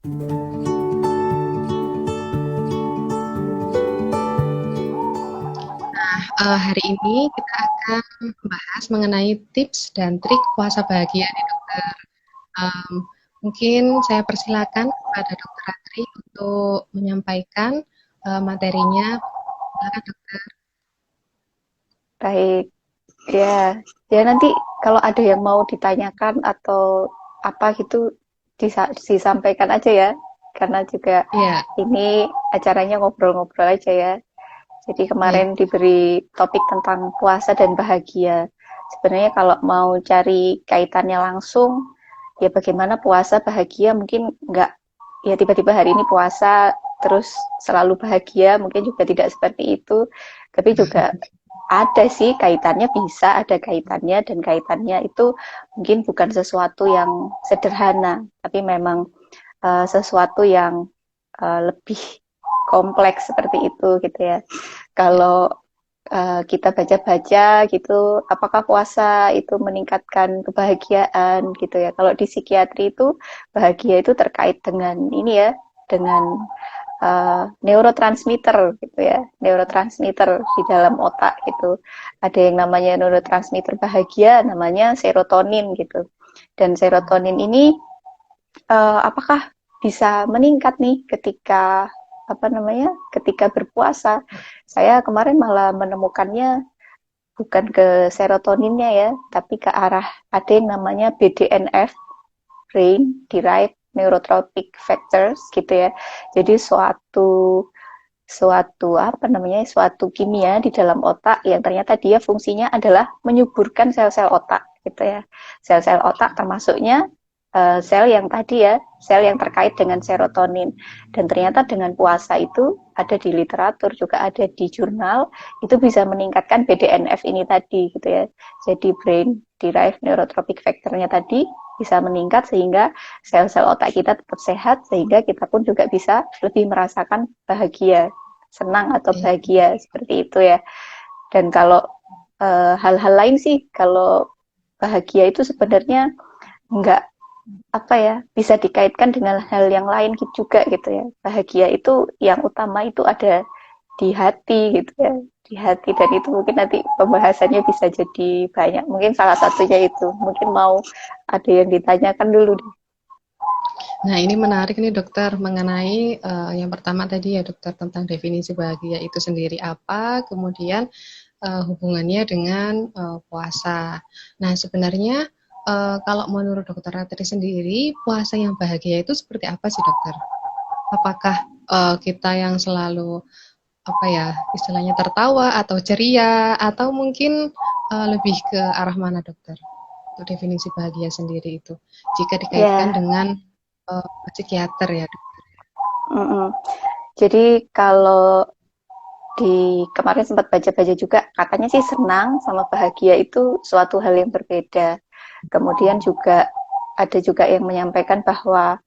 Hari ini kita akan membahas mengenai tips dan trik puasa bahagia nih dokter. Em, Mungkin saya persilakan kepada dokter Ratri untuk menyampaikan materinya. Silakan dokter. Baik, ya. Ya nanti kalau ada yang mau ditanyakan atau apa gitu disampaikan aja ya. Karena juga Iya, ini acaranya ngobrol-ngobrol aja ya. Jadi baik. kemarin diberi topik tentang puasa dan bahagia. Sebenarnya kalau mau cari kaitannya langsung, ya bagaimana puasa bahagia mungkin nggak, ya tiba-tiba hari ini puasa terus selalu bahagia, mungkin juga tidak seperti itu. Tapi juga ada sih kaitannya, bisa ada kaitannya, dan kaitannya itu mungkin bukan sesuatu yang sederhana, tapi memang sesuatu yang lebih kompleks seperti itu gitu ya. Kalau kita baca-baca gitu, apakah puasa itu meningkatkan kebahagiaan gitu ya. Kalau di psikiatri itu bahagia itu terkait dengan ini ya, dengan neurotransmitter gitu ya, neurotransmitter di dalam otak gitu. Ada yang namanya neurotransmitter bahagia, namanya serotonin gitu. Dan serotonin ini apakah bisa meningkat nih ketika apa namanya ketika berpuasa. Saya kemarin malah menemukannya bukan ke serotoninnya ya, tapi ke arah ada yang namanya BDNF, brain derived neurotrophic factors gitu ya. Jadi suatu suatu apa namanya suatu kimia di dalam otak yang ternyata dia fungsinya adalah menyuburkan sel-sel otak gitu ya. Sel-sel otak termasuknya sel yang tadi ya, sel yang terkait dengan serotonin. Dan ternyata dengan puasa itu ada di literatur, juga ada di jurnal, itu bisa meningkatkan BDNF ini tadi gitu ya. Jadi brain derived neurotrophic factor-nya tadi bisa meningkat sehingga sel-sel otak kita tetap sehat, sehingga kita pun juga bisa lebih merasakan bahagia, senang atau bahagia seperti itu ya. Dan kalau hal-hal lain sih, kalau bahagia itu sebenarnya nggak apa ya, bisa dikaitkan dengan hal yang lain juga gitu ya. Bahagia itu yang utama itu ada di hati gitu ya, di hati. Dan itu mungkin nanti pembahasannya bisa jadi banyak, mungkin salah satunya itu, mungkin mau ada yang ditanyakan dulu deh. Nah, ini menarik nih dokter mengenai yang pertama tadi ya dokter tentang definisi bahagia itu sendiri apa, kemudian hubungannya dengan puasa. Nah, sebenarnya kalau menurut dokter Ratri sendiri, puasa yang bahagia itu seperti apa sih dokter? Apakah kita yang selalu apa ya istilahnya tertawa atau ceria atau mungkin lebih ke arah mana dokter? Untuk definisi bahagia sendiri itu, jika dikaitkan Ya, dengan psikiater ya dok. jadi kalau di kemarin sempat baca-baca juga, katanya sih senang sama bahagia itu suatu hal yang berbeda. Kemudian juga ada juga yang menyampaikan bahwa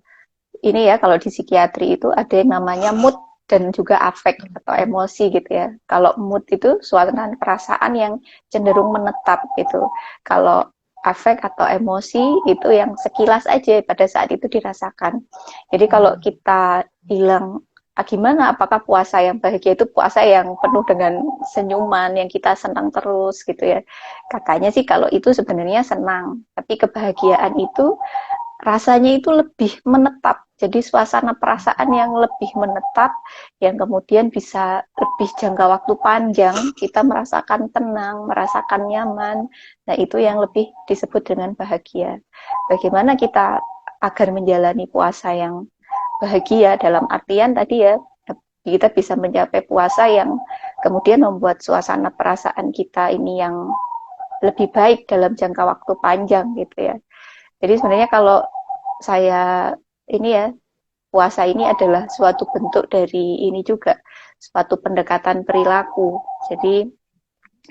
ini ya, kalau di psikiatri itu ada yang namanya mood dan juga afek atau emosi gitu ya. Kalau mood itu suasana perasaan yang cenderung menetap gitu. Kalau afek atau emosi itu yang sekilas aja pada saat itu dirasakan. Jadi kalau kita bilang gimana, apakah puasa yang bahagia itu puasa yang penuh dengan senyuman, yang kita senang terus gitu ya. Katanya sih kalau itu sebenarnya senang, tapi kebahagiaan itu rasanya itu lebih menetap. Jadi suasana perasaan yang lebih menetap, yang kemudian bisa lebih jangka waktu panjang, kita merasakan tenang, merasakan nyaman. Nah, itu yang lebih disebut dengan bahagia. Bagaimana kita agar menjalani puasa yang bahagia, dalam artian tadi ya, kita bisa mencapai puasa yang kemudian membuat suasana perasaan kita ini yang lebih baik dalam jangka waktu panjang gitu ya. Jadi sebenarnya kalau saya ini ya, puasa ini adalah suatu bentuk dari ini juga, suatu pendekatan perilaku. Jadi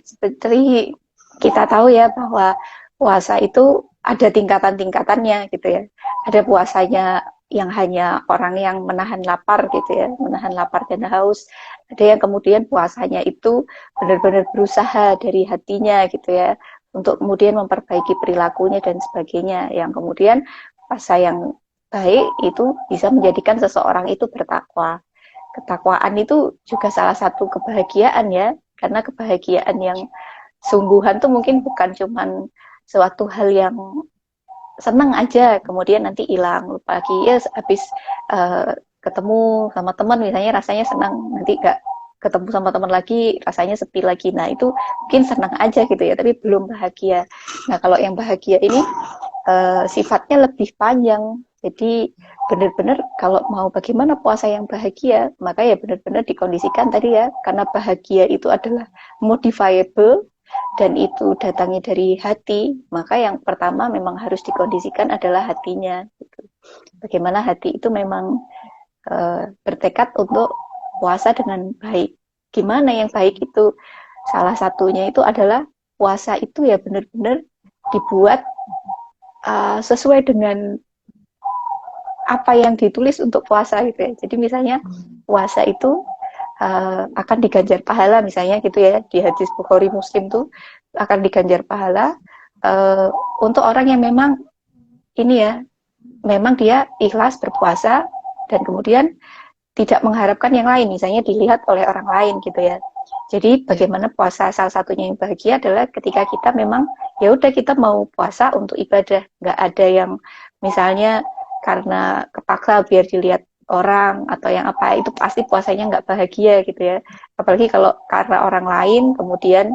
seperti kita tahu ya bahwa puasa itu ada tingkatan-tingkatannya gitu ya. Ada puasanya yang hanya orang yang menahan lapar gitu ya, menahan lapar dan haus. Ada yang kemudian puasanya itu benar-benar berusaha dari hatinya gitu ya, untuk kemudian memperbaiki perilakunya dan sebagainya. Yang kemudian puasa yang baik itu bisa menjadikan seseorang itu bertakwa. Ketakwaan itu juga salah satu kebahagiaan ya, karena kebahagiaan yang sungguhan tuh mungkin bukan cuman suatu hal yang senang aja kemudian nanti hilang, lupa lagi ya, habis ketemu sama teman misalnya rasanya senang, nanti nggak ketemu sama teman lagi rasanya sepi lagi. Nah itu mungkin senang aja gitu ya, tapi belum bahagia. Nah kalau yang bahagia ini sifatnya lebih panjang. Jadi benar-benar kalau mau bagaimana puasa yang bahagia, maka ya benar-benar dikondisikan tadi ya, karena bahagia itu adalah modifiable dan itu datangnya dari hati, maka yang pertama memang harus dikondisikan adalah hatinya. Gitu. Bagaimana hati itu memang bertekad untuk puasa dengan baik. Gimana yang baik itu? Salah satunya itu adalah puasa itu ya benar-benar dibuat sesuai dengan apa yang ditulis untuk puasa gitu ya. Jadi misalnya puasa itu akan diganjar pahala misalnya gitu ya, di hadis Bukhari Muslim tuh akan diganjar pahala untuk orang yang memang ini ya, memang dia ikhlas berpuasa dan kemudian tidak mengharapkan yang lain, misalnya dilihat oleh orang lain gitu ya. Jadi bagaimana puasa, salah satunya yang bahagia adalah ketika kita memang ya udah kita mau puasa untuk ibadah, nggak ada yang misalnya karena kepaksa biar dilihat orang atau yang apa, itu pasti puasanya nggak bahagia gitu ya. Apalagi kalau karena orang lain kemudian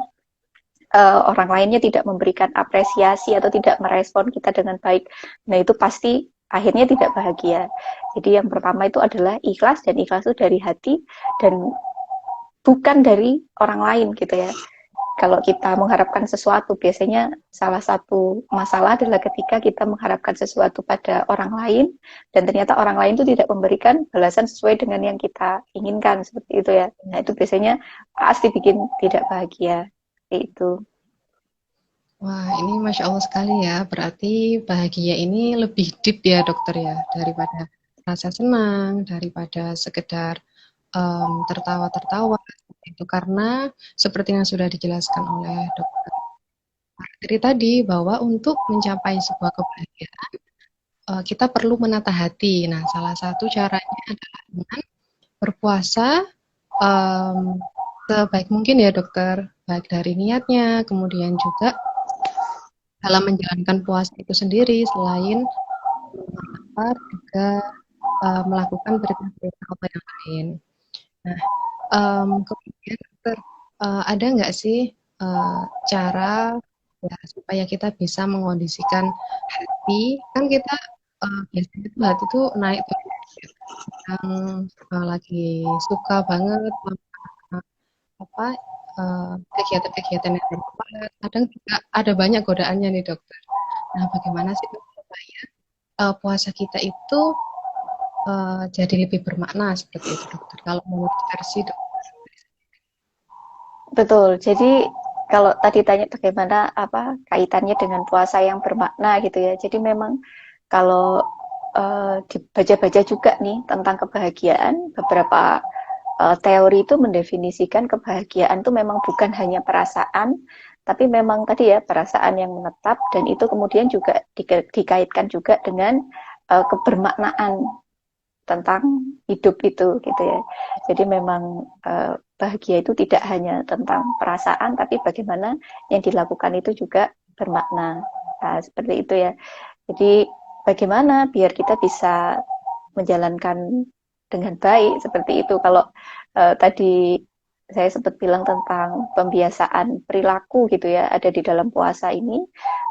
orang lainnya tidak memberikan apresiasi atau tidak merespon kita dengan baik, nah itu pasti akhirnya tidak bahagia. Jadi yang pertama itu adalah ikhlas, dan ikhlas itu dari hati dan bukan dari orang lain gitu ya. Kalau kita mengharapkan sesuatu, biasanya salah satu masalah adalah ketika kita mengharapkan sesuatu pada orang lain dan ternyata orang lain itu tidak memberikan balasan sesuai dengan yang kita inginkan, seperti itu ya. Nah itu biasanya pasti bikin tidak bahagia. Itu. Wah, ini Masya Allah sekali ya. Berarti bahagia ini lebih deep ya dokter ya, daripada rasa senang, daripada sekedar tertawa-tertawa. Itu karena seperti yang sudah dijelaskan oleh dokter Fitri tadi, bahwa untuk mencapai sebuah kebahagiaan, kita perlu menata hati. Nah, salah satu caranya adalah dengan berpuasa sebaik mungkin ya dokter, baik dari niatnya, kemudian juga dalam menjalankan puasa itu sendiri, selain lapar juga melakukan berita-berita apa yang lain. Nah, kemudian dokter, ada nggak sih cara ya, supaya kita bisa mengondisikan hati? Kan kita biasanya tuh hati tuh naik tuh, yang lagi suka banget apa kegiatan-kegiatan yang bermanfaat. Kadang juga ada banyak godaannya nih dokter. Nah, bagaimana sih dok, supaya puasa kita itu jadi lebih bermakna seperti itu dokter? Kalau menurut versi dokter. Betul. Jadi kalau tadi tanya bagaimana apa kaitannya dengan puasa yang bermakna gitu ya. Jadi memang kalau dibaca-baca juga nih tentang kebahagiaan, beberapa teori itu mendefinisikan kebahagiaan itu memang bukan hanya perasaan, tapi memang tadi ya perasaan yang menetap, dan itu kemudian juga dikaitkan juga dengan kebermaknaan tentang hidup itu gitu ya. Jadi memang bahagia itu tidak hanya tentang perasaan, tapi bagaimana yang dilakukan itu juga bermakna. Nah, seperti itu ya. Jadi bagaimana biar kita bisa menjalankan dengan baik seperti itu. Kalau tadi saya sempat bilang tentang pembiasaan perilaku gitu ya, ada di dalam puasa ini,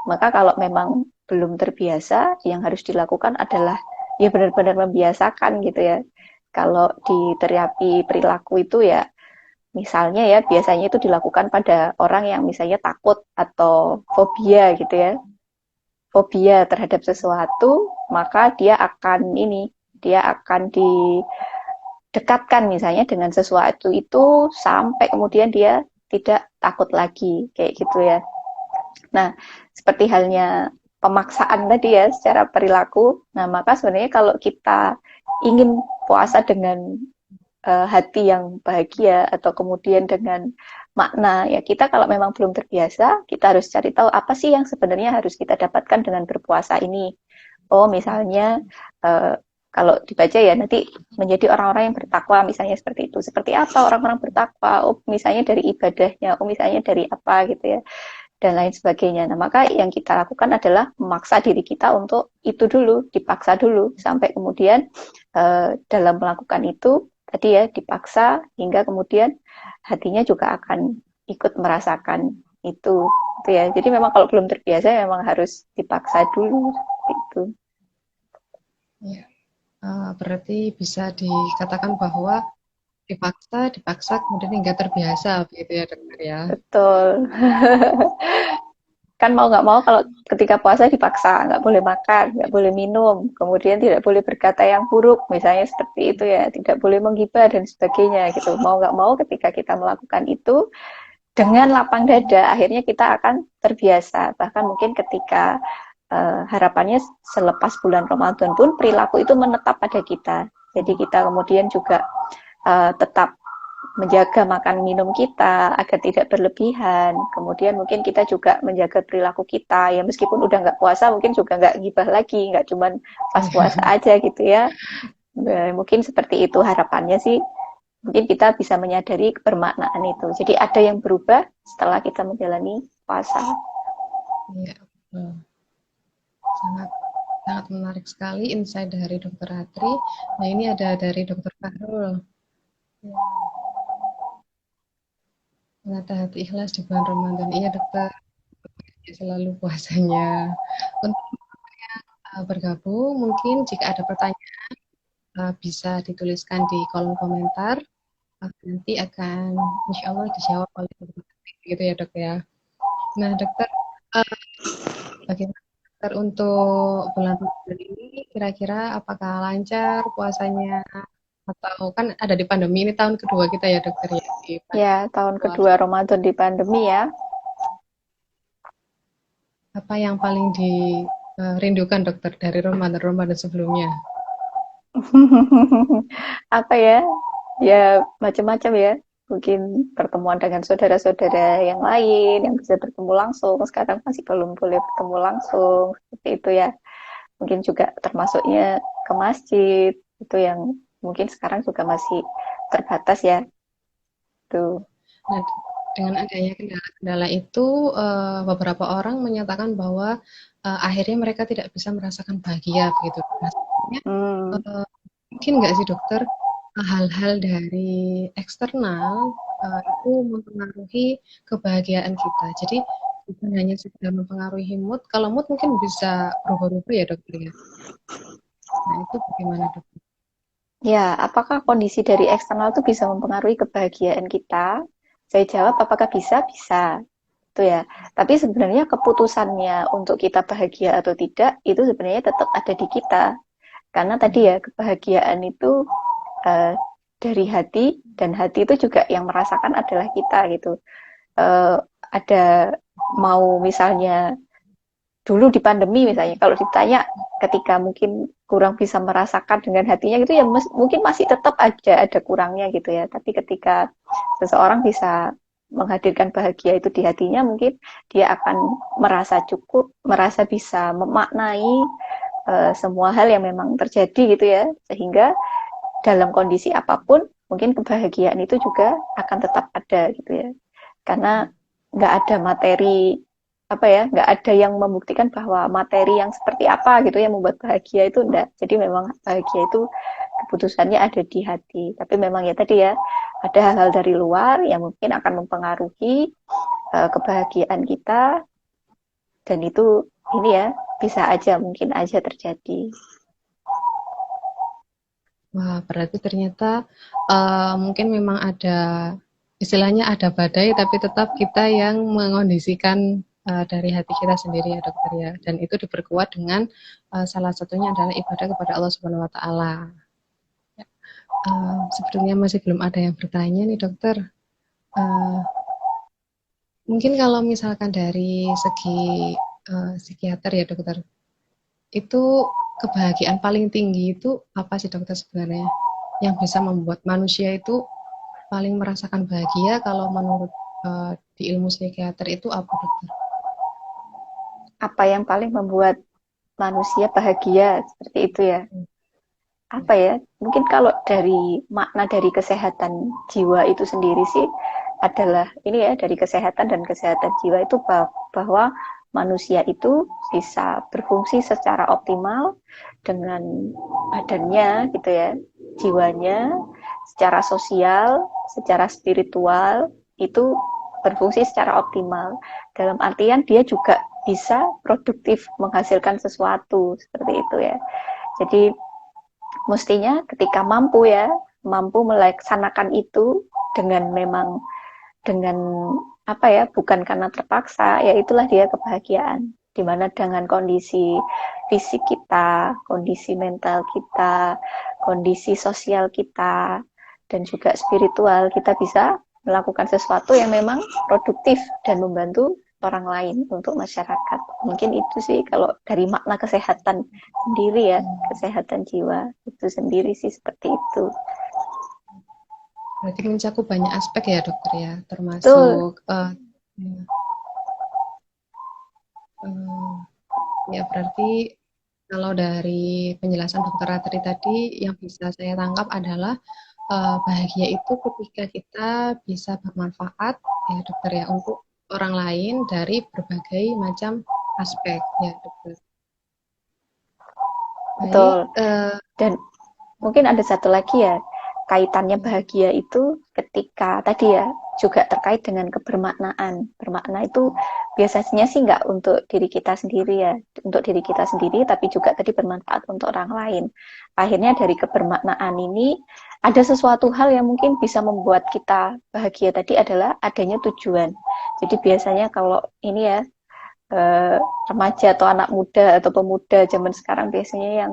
maka kalau memang belum terbiasa, yang harus dilakukan adalah ya benar-benar membiasakan gitu ya. Kalau di terapi perilaku itu ya, misalnya ya biasanya itu dilakukan pada orang yang misalnya takut atau fobia gitu ya. Fobia terhadap sesuatu, maka dia akan didekatkan misalnya dengan sesuatu itu sampai kemudian dia tidak takut lagi, kayak gitu ya. Nah, seperti halnya pemaksaan tadi ya secara perilaku. Nah, maka sebenarnya kalau kita ingin puasa dengan hati yang bahagia atau kemudian dengan makna, ya kita kalau memang belum terbiasa, kita harus cari tahu apa sih yang sebenarnya harus kita dapatkan dengan berpuasa ini. Oh, misalnya kalau dibaca ya nanti menjadi orang-orang yang bertakwa, misalnya seperti itu. Seperti apa orang-orang bertakwa? Oh, misalnya dari ibadahnya, oh misalnya dari apa gitu ya, dan lain sebagainya. Nah, maka yang kita lakukan adalah memaksa diri kita untuk itu dulu, dipaksa dulu sampai kemudian dalam melakukan itu tadi ya dipaksa hingga kemudian hatinya juga akan ikut merasakan itu ya. Jadi memang kalau belum terbiasa memang harus dipaksa dulu itu. Ya, berarti bisa dikatakan bahwa dipaksa, dipaksa, kemudian hingga terbiasa, begitu ya dokter ya. Betul. Kan mau nggak mau kalau ketika puasa dipaksa, nggak boleh makan, nggak boleh minum, kemudian tidak boleh berkata yang buruk, misalnya seperti itu ya, tidak boleh menggibah dan sebagainya gitu. Mau nggak mau ketika kita melakukan itu dengan lapang dada, akhirnya kita akan terbiasa. Bahkan mungkin ketika harapannya selepas bulan Ramadan pun perilaku itu menetap pada kita. Jadi kita kemudian juga tetap menjaga makan minum kita agar tidak berlebihan. Kemudian mungkin kita juga menjaga perilaku kita. Ya meskipun udah nggak puasa, mungkin juga nggak gibah lagi, nggak cuman pas puasa aja gitu ya. Mungkin seperti itu harapannya sih. Mungkin kita bisa menyadari kebermaknaan itu. Jadi ada yang berubah setelah kita menjalani puasa. Iya, betul. Sangat sangat menarik sekali insight dari Dokter Ratri. Nah, ini ada dari Dokter Fahrul. Ya, menata hati ikhlas di bulan Ramadan. Iya, dokter. Selalu puasanya. Untuk bergabung, mungkin jika ada pertanyaan bisa dituliskan di kolom komentar. Nanti akan insya Allah dijawab oleh dokter. Gitu ya dok ya. Nah dokter, uh, bagaimana dokter untuk bulan Ramadan ini? Kira-kira apakah lancar puasanya? Atau kan ada di pandemi ini tahun kedua kita ya dokter ya di Ya, pandemi tahun puasa. kedua Ramadan di pandemi ya. Apa yang paling dirindukan dokter dari Ramadan sebelumnya? Apa ya? Ya, macam-macam ya. Mungkin pertemuan dengan saudara-saudara yang lain yang bisa bertemu langsung. Sekarang masih belum boleh bertemu langsung. Seperti itu ya. Mungkin juga termasuknya ke masjid. Itu yang mungkin sekarang juga masih terbatas ya. Tuh. Nah, dengan adanya kendala-kendala itu, beberapa orang menyatakan bahwa akhirnya mereka tidak bisa merasakan bahagia begitu. Nah, sebenarnya Hmm. mungkin nggak sih dokter hal-hal dari eksternal itu mempengaruhi kebahagiaan kita. Jadi bukan hanya sekedar mempengaruhi mood. Kalau mood mungkin bisa berubah-ubah ya dokter ya. Nah itu bagaimana dokter? Ya, apakah kondisi dari eksternal itu bisa mempengaruhi kebahagiaan kita? Saya jawab, apakah bisa? Bisa. Itu ya. Tapi sebenarnya keputusannya untuk kita bahagia atau tidak itu sebenarnya tetap ada di kita. Karena tadi ya kebahagiaan itu uh, dari hati dan hati itu juga yang merasakan adalah kita gitu. Uh, ada mau misalnya dulu di pandemi misalnya kalau ditanya ketika mungkin kurang bisa merasakan dengan hatinya gitu ya mungkin masih tetap ada kurangnya gitu ya tapi ketika seseorang bisa menghadirkan bahagia itu di hatinya mungkin dia akan merasa cukup merasa bisa memaknai semua hal yang memang terjadi gitu ya sehingga dalam kondisi apapun mungkin kebahagiaan itu juga akan tetap ada gitu ya karena nggak ada materi apa ya nggak ada yang membuktikan bahwa materi yang seperti apa gitu yang membuat bahagia itu enggak jadi memang bahagia itu keputusannya ada di hati tapi memang ya tadi ya ada hal-hal dari luar yang mungkin akan mempengaruhi kebahagiaan kita dan itu ini ya bisa aja mungkin aja terjadi. Wah, berarti ternyata mungkin memang ada istilahnya ada badai, tapi tetap kita yang mengondisikan dari hati kita sendiri ya dokter ya. Dan itu diperkuat dengan salah satunya adalah ibadah kepada Allah Subhanahu Wa Taala. Ya. Sebetulnya masih belum ada yang bertanya nih dokter. Uh, Mungkin kalau misalkan dari segi psikiater ya dokter, itu kebahagiaan paling tinggi itu apa sih dokter sebenarnya? Yang bisa membuat manusia itu paling merasakan bahagia kalau menurut di ilmu psikiater itu apa dokter? Apa yang paling membuat manusia bahagia, seperti itu ya. Apa ya, mungkin kalau dari makna dari kesehatan jiwa itu sendiri sih adalah ini ya, dari kesehatan dan kesehatan jiwa itu bahwa manusia itu bisa berfungsi secara optimal dengan badannya gitu ya, jiwanya, secara sosial, secara spiritual itu berfungsi secara optimal. Dalam artian dia juga bisa produktif menghasilkan sesuatu seperti itu ya. Jadi mestinya ketika mampu melaksanakan itu dengan memang dengan apa ya, bukan karena terpaksa, ya itulah dia kebahagiaan. Dimana dengan kondisi fisik kita, kondisi mental kita, kondisi sosial kita, dan juga spiritual, kita bisa melakukan sesuatu yang memang produktif dan membantu orang lain untuk masyarakat. Mungkin itu sih kalau dari makna kesehatan sendiri ya, kesehatan jiwa itu sendiri sih seperti itu. Berarti mencakup banyak aspek ya dokter ya, Betul. termasuk ya berarti kalau dari penjelasan dokter Ratri tadi yang bisa saya tangkap adalah bahagia itu ketika kita bisa bermanfaat ya dokter ya untuk orang lain dari berbagai macam aspek ya dokter. Baik, Betul. Dan mungkin ada satu lagi ya, kaitannya bahagia itu ketika tadi ya, juga terkait dengan kebermaknaan. Bermakna itu biasanya sih nggak untuk diri kita sendiri ya, untuk diri kita sendiri, tapi juga tadi bermanfaat untuk orang lain. Akhirnya dari kebermaknaan ini, ada sesuatu hal yang mungkin bisa membuat kita bahagia tadi adalah adanya tujuan. Jadi biasanya kalau ini ya, remaja atau anak muda atau pemuda zaman sekarang biasanya yang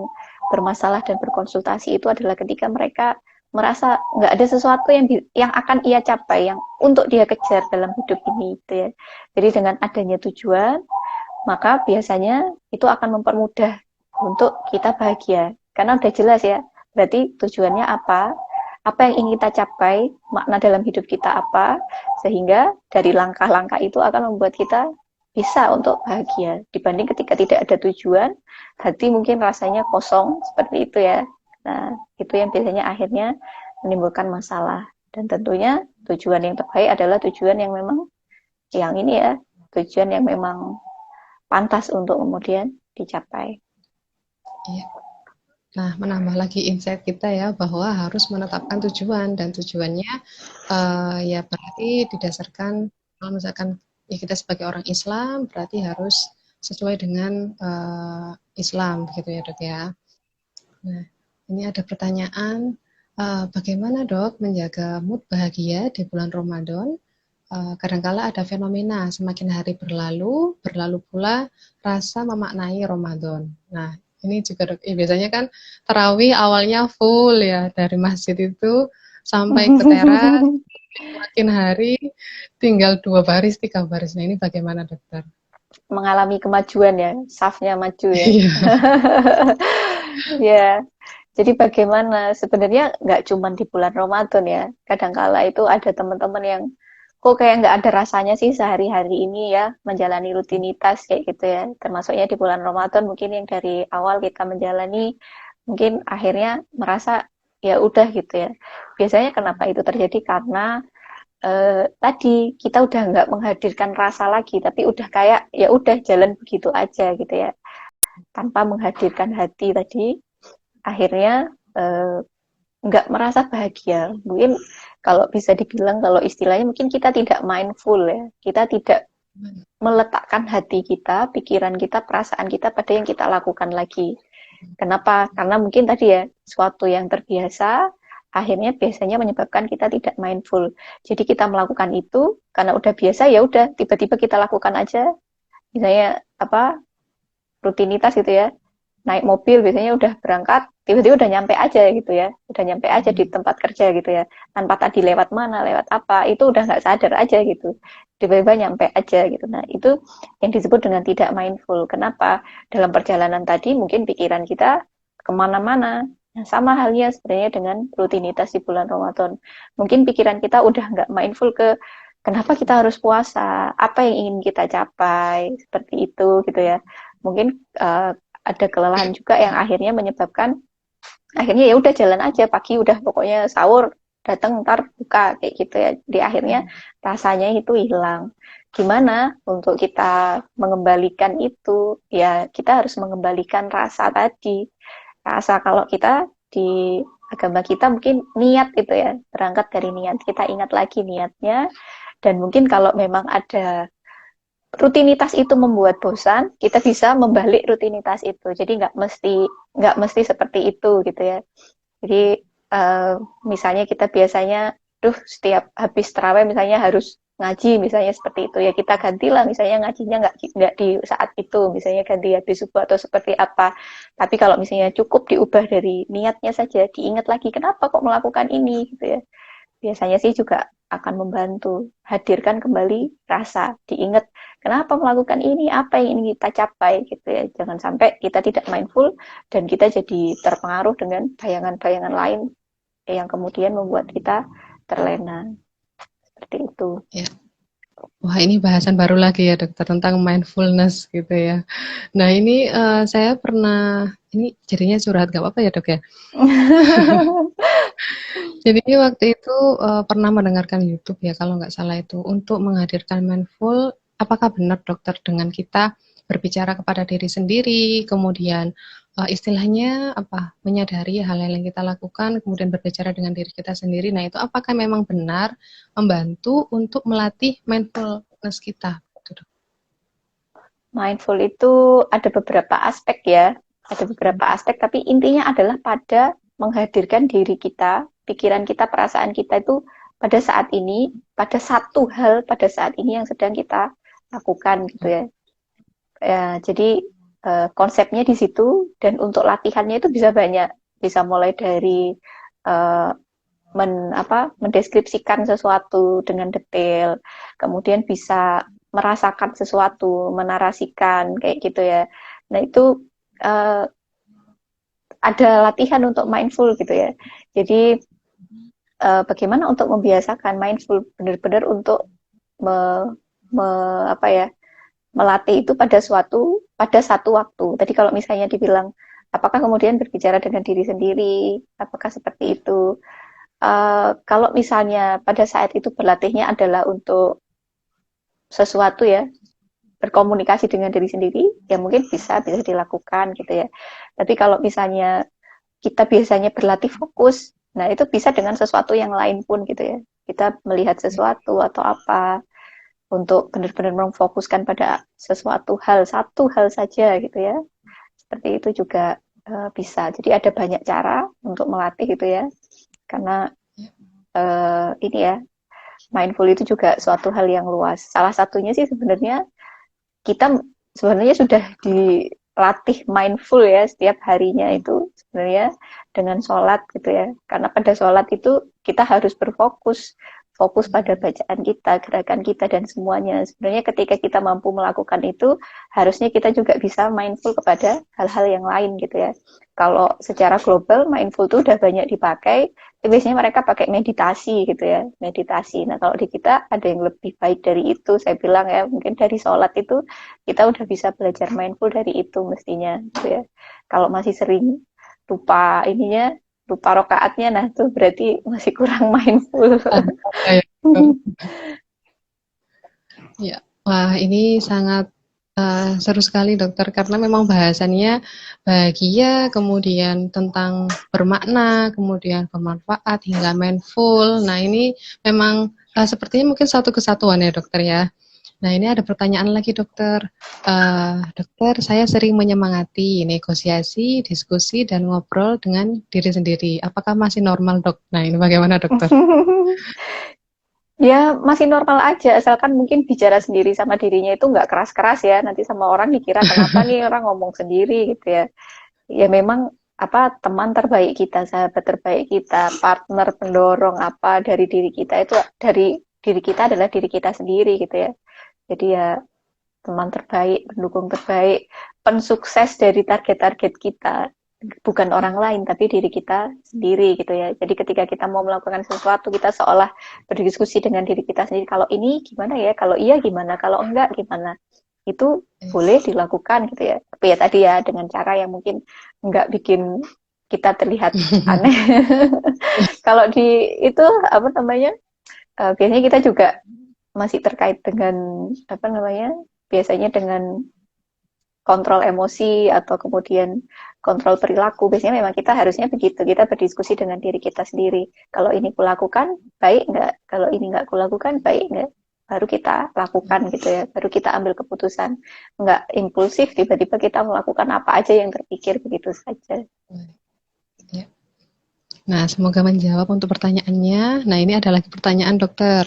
bermasalah dan berkonsultasi itu adalah ketika mereka merasa nggak ada sesuatu yang akan ia capai, yang untuk dia kejar dalam hidup ini gitu ya. Jadi dengan adanya tujuan, maka biasanya itu akan mempermudah untuk kita bahagia. Karena udah jelas ya, berarti tujuannya apa yang ingin kita capai, makna dalam hidup kita apa, sehingga dari langkah-langkah itu akan membuat kita bisa untuk bahagia. Dibanding ketika tidak ada tujuan, hati mungkin rasanya kosong, seperti itu ya. Nah, itu yang biasanya akhirnya menimbulkan masalah. Dan tentunya tujuan yang terbaik adalah tujuan yang memang, yang ini ya, tujuan yang memang pantas untuk kemudian dicapai. iya. Nah, menambah lagi insight kita ya bahwa harus menetapkan tujuan dan tujuannya ya berarti didasarkan kalau misalkan ya kita sebagai orang Islam berarti harus sesuai dengan Islam gitu ya dok ya. Nah, ini ada pertanyaan bagaimana dok menjaga mood bahagia di bulan Ramadan? Kadangkala ada fenomena semakin hari berlalu pula rasa memaknai Ramadan. Nah, ini juga biasanya kan tarawih awalnya full ya dari masjid itu sampai ke teras, makin hari tinggal 2 baris, 3 baris. Nah, ini bagaimana dokter? Mengalami kemajuan ya, safnya maju ya. Iya. Ya, jadi bagaimana sebenarnya nggak cuma di bulan Ramadan ya. Kadangkala itu ada teman-teman yang kok kayak nggak ada rasanya sih sehari-hari ini ya menjalani rutinitas kayak gitu ya. Termasuknya di bulan Ramadan mungkin yang dari awal kita menjalani mungkin akhirnya merasa ya udah gitu ya. Biasanya kenapa itu terjadi karena tadi kita udah nggak menghadirkan rasa lagi, tapi udah kayak ya udah jalan begitu aja gitu ya, tanpa menghadirkan hati tadi, akhirnya nggak merasa bahagia. Mungkin kalau bisa dibilang, kalau istilahnya mungkin kita tidak mindful ya, kita tidak meletakkan hati kita, pikiran kita, perasaan kita pada yang kita lakukan lagi. Kenapa? Karena mungkin tadi ya, suatu yang terbiasa, akhirnya biasanya menyebabkan kita tidak mindful. Jadi kita melakukan itu karena udah biasa, ya udah tiba-tiba kita lakukan aja. Misalnya apa, rutinitas gitu ya, naik mobil biasanya udah berangkat, tiba-tiba udah nyampe aja gitu ya, udah nyampe aja di tempat kerja gitu ya, tanpa tadi lewat mana, lewat apa, itu udah nggak sadar aja gitu, tiba-tiba nyampe aja gitu. Nah, itu yang disebut dengan tidak mindful. Kenapa? Dalam perjalanan tadi mungkin pikiran kita kemana-mana. Nah, sama halnya sebenarnya dengan rutinitas di bulan Ramadan. Mungkin pikiran kita udah nggak mindful ke kenapa kita harus puasa, apa yang ingin kita capai, seperti itu gitu ya. Mungkin ada kelelahan juga yang akhirnya menyebabkan akhirnya ya udah jalan aja pagi udah pokoknya sahur datang ntar buka kayak gitu ya. Di akhirnya rasanya itu hilang. Gimana untuk kita mengembalikan itu? Ya kita harus mengembalikan rasa tadi. Rasa kalau kita di agama kita mungkin niat itu ya, berangkat dari niat. Kita ingat lagi niatnya dan mungkin kalau memang ada rutinitas itu membuat bosan, kita bisa membalik rutinitas itu. Jadi nggak mesti seperti itu gitu ya. Jadi misalnya kita biasanya, setiap habis terawih misalnya harus ngaji misalnya seperti itu ya kita gantilah misalnya ngajinya nggak di saat itu misalnya ganti habis subuh atau seperti apa. Tapi kalau misalnya cukup diubah dari niatnya saja, diingat lagi kenapa kok melakukan ini gitu ya. Biasanya sih juga akan membantu. Hadirkan kembali rasa, diingat kenapa melakukan ini, apa yang ingin kita capai gitu ya. Jangan sampai kita tidak mindful dan kita jadi terpengaruh dengan bayangan-bayangan lain yang kemudian membuat kita terlena. Seperti itu. Ya. Wah, ini bahasan baru lagi ya dokter tentang mindfulness gitu ya. Nah ini saya pernah, ini jadinya curhat gak apa-apa ya dok ya. Jadi waktu itu pernah mendengarkan YouTube ya kalau nggak salah itu untuk menghadirkan mindful. Apakah benar dokter dengan kita berbicara kepada diri sendiri, kemudian istilahnya apa menyadari hal-hal yang kita lakukan, kemudian berbicara dengan diri kita sendiri. Nah itu apakah memang benar membantu untuk melatih mindfulness kita? Mindful itu ada beberapa aspek ya, ada beberapa aspek, tapi intinya adalah pada menghadirkan diri kita, pikiran kita, perasaan kita itu pada saat ini, pada satu hal pada saat ini yang sedang kita lakukan gitu ya. Jadi konsepnya di situ dan untuk latihannya itu bisa banyak, bisa mulai dari mendeskripsikan sesuatu dengan detail, kemudian bisa merasakan sesuatu, menarasikan kayak gitu ya. Nah itu ada latihan untuk mindful gitu ya. Jadi bagaimana untuk membiasakan mindful benar-benar untuk melatih itu pada satu waktu. Tadi kalau misalnya dibilang apakah kemudian berbicara dengan diri sendiri, apakah seperti itu? Kalau misalnya pada saat itu berlatihnya adalah untuk sesuatu ya, berkomunikasi dengan diri sendiri, ya mungkin bisa dilakukan gitu ya. Tapi kalau misalnya kita biasanya berlatih fokus, nah itu bisa dengan sesuatu yang lain pun gitu ya. Kita melihat sesuatu atau apa, untuk benar-benar memfokuskan pada satu hal saja gitu ya. Seperti itu juga bisa. Jadi ada banyak cara untuk melatih gitu ya. Karena ini ya, mindful itu juga suatu hal yang luas. Salah satunya sih sebenarnya kita sebenarnya sudah dilatih mindful ya setiap harinya itu sebenarnya dengan sholat gitu ya. Karena pada sholat itu kita harus fokus pada bacaan kita, gerakan kita, dan semuanya. Sebenarnya ketika kita mampu melakukan itu, harusnya kita juga bisa mindful kepada hal-hal yang lain gitu ya. Kalau secara global, mindful itu udah banyak dipakai, biasanya mereka pakai meditasi gitu ya, meditasi. Nah kalau di kita ada yang lebih baik dari itu, saya bilang ya, mungkin dari sholat itu, kita udah bisa belajar mindful dari itu mestinya gitu ya. Kalau masih sering lupa rokaatnya, nah itu berarti masih kurang mindful. Ya, wah ini sangat seru sekali dokter karena memang bahasannya bahagia, kemudian tentang bermakna, kemudian bermanfaat hingga mindful. Nah ini memang sepertinya mungkin satu kesatuan ya dokter ya. Nah ini ada pertanyaan lagi dokter. Dokter, saya sering menyemangati negosiasi, diskusi, dan ngobrol dengan diri sendiri. Apakah masih normal dok? Nah ini bagaimana dokter? Ya masih normal aja, asalkan mungkin bicara sendiri sama dirinya itu nggak keras-keras ya. Nanti sama orang dikira kenapa nih orang ngomong sendiri gitu ya. Ya memang teman terbaik kita, sahabat terbaik kita, partner pendorong apa dari diri kita itu dari diri kita adalah diri kita sendiri gitu ya. Jadi ya teman terbaik, pendukung terbaik, pensukses dari target-target kita, bukan orang lain tapi diri kita sendiri gitu ya. Jadi ketika kita mau melakukan sesuatu, kita seolah berdiskusi dengan diri kita sendiri, kalau ini gimana ya, kalau iya gimana, kalau enggak gimana. itu boleh dilakukan gitu ya. Tapi ya tadi ya dengan cara yang mungkin nggak bikin kita terlihat aneh. Kalau di itu apa namanya? Biasanya kita juga masih terkait dengan apa namanya? Biasanya dengan kontrol emosi atau kemudian kontrol perilaku. Biasanya memang kita harusnya begitu. Kita berdiskusi dengan diri kita sendiri. Kalau ini kulakukan, baik nggak? Kalau ini nggak kulakukan, baik nggak? Baru kita lakukan gitu ya. Baru kita ambil keputusan. Nggak impulsif, tiba-tiba kita melakukan apa aja yang terpikir begitu saja. Ya. Nah, semoga menjawab untuk pertanyaannya. Nah, ini ada lagi pertanyaan dokter.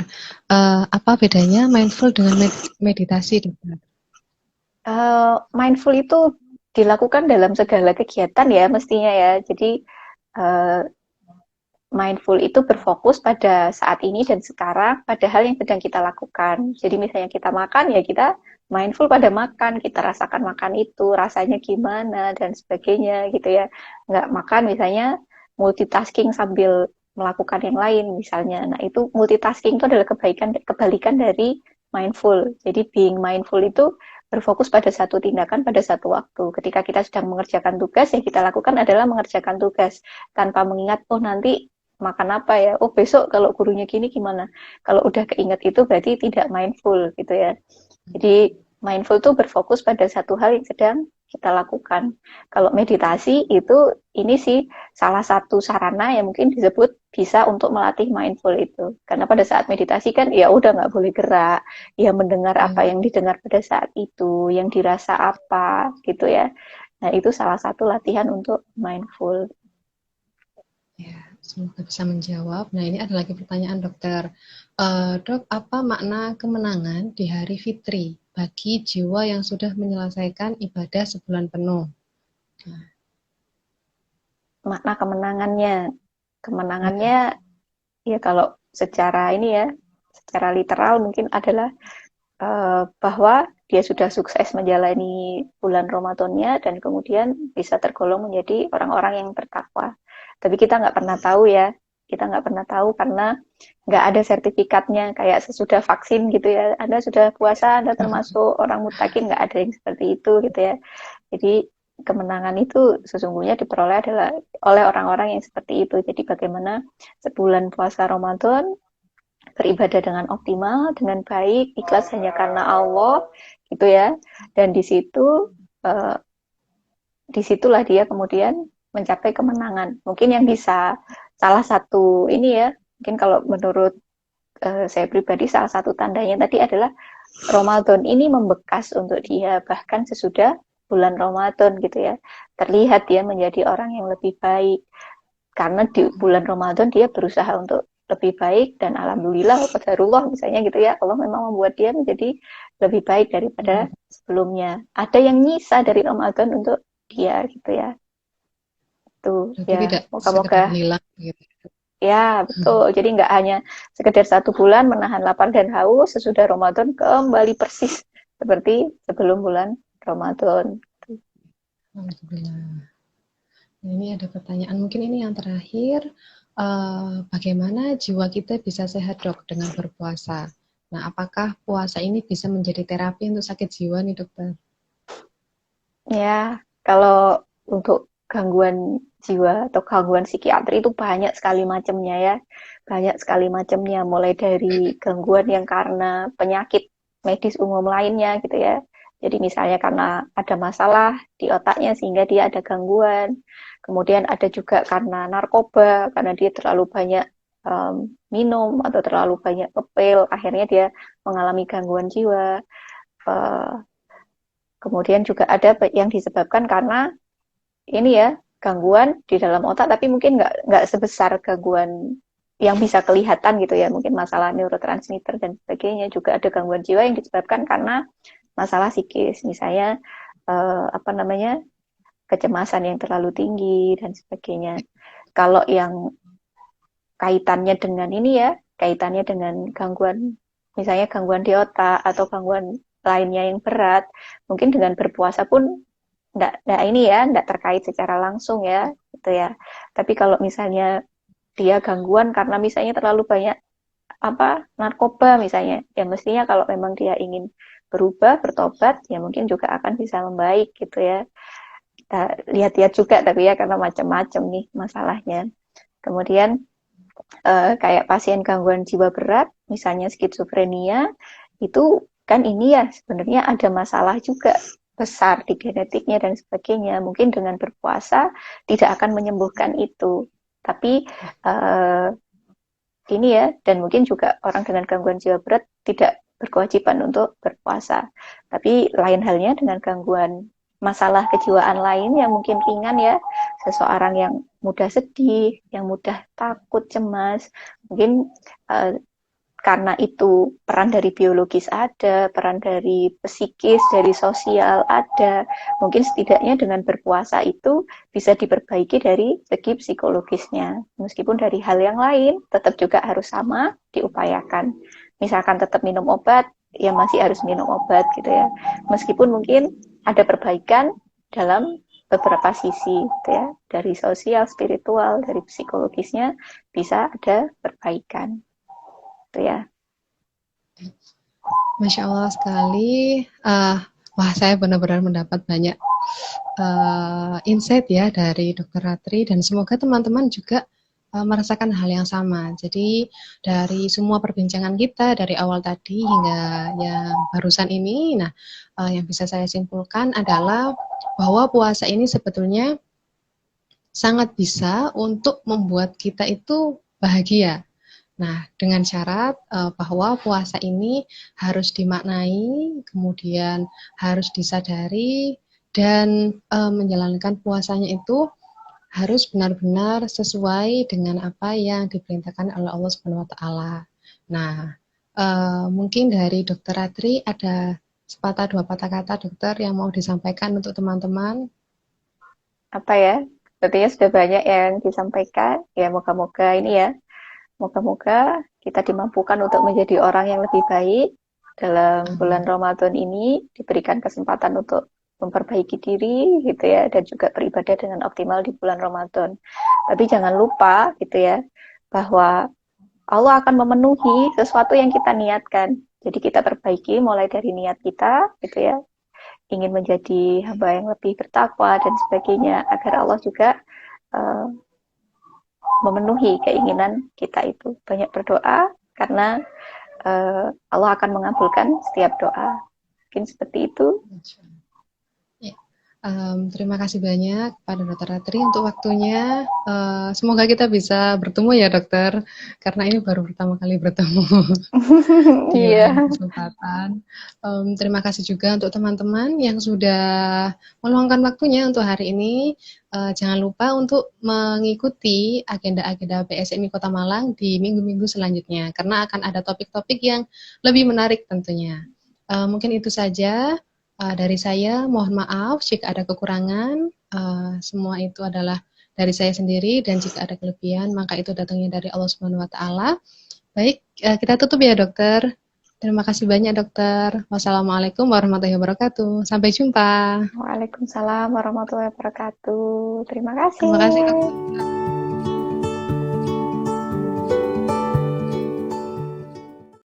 Apa bedanya mindful dengan meditasi, dokter? Mindful itu dilakukan dalam segala kegiatan ya mestinya ya. Jadi mindful itu berfokus pada saat ini dan sekarang, pada hal yang sedang kita lakukan. Jadi misalnya kita makan, ya kita mindful pada makan, kita rasakan makan itu, rasanya gimana, dan sebagainya gitu ya. Nggak makan misalnya multitasking sambil melakukan yang lain misalnya. Nah itu multitasking itu adalah kebalikan dari mindful. Jadi being mindful itu berfokus pada satu tindakan pada satu waktu. Ketika kita sedang mengerjakan tugas, yang kita lakukan adalah mengerjakan tugas tanpa mengingat, oh nanti makan apa ya, oh besok kalau gurunya gini gimana. Kalau udah keinget itu berarti tidak mindful gitu ya. Jadi mindful itu berfokus pada satu hal yang sedang kita lakukan. Kalau meditasi itu ini sih salah satu sarana yang mungkin disebut bisa untuk melatih mindful itu. Karena pada saat meditasi kan ya udah nggak boleh gerak, ya mendengar apa yang didengar pada saat itu, yang dirasa apa gitu ya. Nah itu salah satu latihan untuk mindful. Ya, semoga bisa menjawab. Nah, ini ada lagi pertanyaan dokter. Dok, apa makna kemenangan di hari fitri bagi jiwa yang sudah menyelesaikan ibadah sebulan penuh? Nah. Makna kemenangannya ya kalau secara ini ya, secara literal mungkin adalah bahwa dia sudah sukses menjalani bulan Ramadannya dan kemudian bisa tergolong menjadi orang-orang yang bertakwa. Tapi kita nggak pernah tahu ya, kita nggak pernah tahu karena nggak ada sertifikatnya kayak sesudah vaksin gitu ya. Anda sudah puasa, Anda termasuk orang mutakin, nggak ada yang seperti itu gitu ya. Jadi kemenangan itu sesungguhnya diperoleh adalah oleh orang-orang yang seperti itu. Jadi bagaimana sebulan puasa Ramadan beribadah dengan optimal, dengan baik, ikhlas hanya karena Allah, gitu ya. Dan di situ, disitulah dia kemudian mencapai kemenangan. Mungkin yang bisa salah satu ini ya, mungkin kalau menurut saya pribadi salah satu tandanya tadi adalah Ramadan ini membekas untuk dia bahkan sesudah bulan Ramadan gitu ya. Terlihat dia menjadi orang yang lebih baik karena di bulan Ramadan dia berusaha untuk lebih baik dan alhamdulillah qadarullah misalnya gitu ya, Allah memang membuat dia menjadi lebih baik daripada sebelumnya. Ada yang nyisa dari Ramadan untuk dia gitu ya. Tuh Berarti ya, tidak sekedar moga-moga hilang gitu. ya betul. Jadi nggak hanya sekedar satu bulan menahan lapar dan haus, sesudah Ramadan kembali persis seperti sebelum bulan Ramadan. Alhamdulillah. Nah, ini ada pertanyaan, mungkin ini yang terakhir. Bagaimana jiwa kita bisa sehat, dok, dengan berpuasa? Nah, apakah puasa ini bisa menjadi terapi untuk sakit jiwa nih, dokter? Ya, kalau untuk gangguan jiwa atau gangguan psikiatri itu banyak sekali macamnya ya. Banyak sekali macamnya, mulai dari gangguan yang karena penyakit medis umum lainnya gitu ya. Jadi misalnya karena ada masalah di otaknya sehingga dia ada gangguan. Kemudian ada juga karena narkoba, karena dia terlalu banyak minum atau terlalu banyak ngepil, akhirnya dia mengalami gangguan jiwa. Uh, Kemudian juga ada yang disebabkan karena ini ya gangguan di dalam otak, tapi mungkin nggak sebesar gangguan yang bisa kelihatan gitu ya, mungkin masalah neurotransmitter dan sebagainya. Juga ada gangguan jiwa yang disebabkan karena masalah psikis, misalnya apa namanya kecemasan yang terlalu tinggi dan sebagainya. Kalau yang kaitannya dengan ini ya, kaitannya dengan gangguan, misalnya gangguan di otak atau gangguan lainnya yang berat, mungkin dengan berpuasa pun enggak ini ya, enggak terkait secara langsung ya, gitu ya. Tapi kalau misalnya dia gangguan karena misalnya terlalu banyak apa narkoba misalnya, ya mestinya kalau memang dia ingin berubah, bertobat, ya mungkin juga akan bisa membaik gitu ya. Kita lihat-lihat juga tapi ya, karena macam-macam nih masalahnya. Kemudian kayak pasien gangguan jiwa berat, misalnya skizofrenia, itu kan ini ya sebenarnya ada masalah juga besar di genetiknya dan sebagainya. Mungkin dengan berpuasa tidak akan menyembuhkan itu. Tapi ini ya, dan mungkin juga orang dengan gangguan jiwa berat tidak berkewajiban untuk berpuasa. Tapi lain halnya dengan gangguan masalah kejiwaan lain yang mungkin ringan ya, seseorang yang mudah sedih, yang mudah takut, cemas, mungkin karena itu peran dari biologis ada, peran dari psikis, dari sosial ada. Mungkin setidaknya dengan berpuasa itu bisa diperbaiki dari segi psikologisnya. Meskipun dari hal yang lain tetap juga harus sama diupayakan. Misalkan tetap minum obat, ya masih harus minum obat gitu ya. Meskipun mungkin ada perbaikan dalam beberapa sisi gitu ya. Dari sosial, spiritual, dari psikologisnya bisa ada perbaikan. Itu ya. Masya Allah sekali. Wah, saya benar-benar mendapat banyak insight ya dari Dokter Ratri, dan semoga teman-teman juga merasakan hal yang sama. Jadi dari semua perbincangan kita dari awal tadi hingga yang barusan ini, nah yang bisa saya simpulkan adalah bahwa puasa ini sebetulnya sangat bisa untuk membuat kita itu bahagia. Nah, dengan syarat bahwa puasa ini harus dimaknai, kemudian harus disadari, dan menjalankan puasanya itu harus benar-benar sesuai dengan apa yang diperintahkan oleh Allah Subhanahu wa taala. Nah, mungkin dari Dokter Ratri ada sepatah dua patah kata dokter yang mau disampaikan untuk teman-teman. Apa ya? Sepertinya sudah banyak yang disampaikan. Ya, moga-moga ini ya. Moga-moga kita dimampukan untuk menjadi orang yang lebih baik dalam bulan Ramadan ini, diberikan kesempatan untuk memperbaiki diri gitu ya, dan juga beribadah dengan optimal di bulan Ramadan. Tapi jangan lupa gitu ya, bahwa Allah akan memenuhi sesuatu yang kita niatkan. Jadi kita perbaiki mulai dari niat kita gitu ya, ingin menjadi hamba yang lebih bertakwa dan sebagainya, agar Allah juga memenuhi keinginan kita itu. Banyak berdoa karena Allah akan mengabulkan setiap doa. Mungkin seperti itu. Terima kasih banyak pada Dokter Ratri untuk waktunya. Semoga kita bisa bertemu ya dokter, karena ini baru pertama kali bertemu di lain kesempatan. Terima kasih juga untuk teman-teman yang sudah meluangkan waktunya untuk hari ini. Jangan lupa untuk mengikuti agenda-agenda PSMI Kota Malang di minggu-minggu selanjutnya, karena akan ada topik-topik yang lebih menarik tentunya. Mungkin itu saja. Dari saya, mohon maaf jika ada kekurangan. Semua itu adalah dari saya sendiri, dan jika ada kelebihan maka itu datangnya dari Allah Subhanahu wa taala. Baik, kita tutup ya dokter. Terima kasih banyak dokter. Wassalamualaikum warahmatullahi wabarakatuh. Sampai jumpa. Waalaikumsalam warahmatullahi wabarakatuh. Terima kasih. Terima kasih dokter.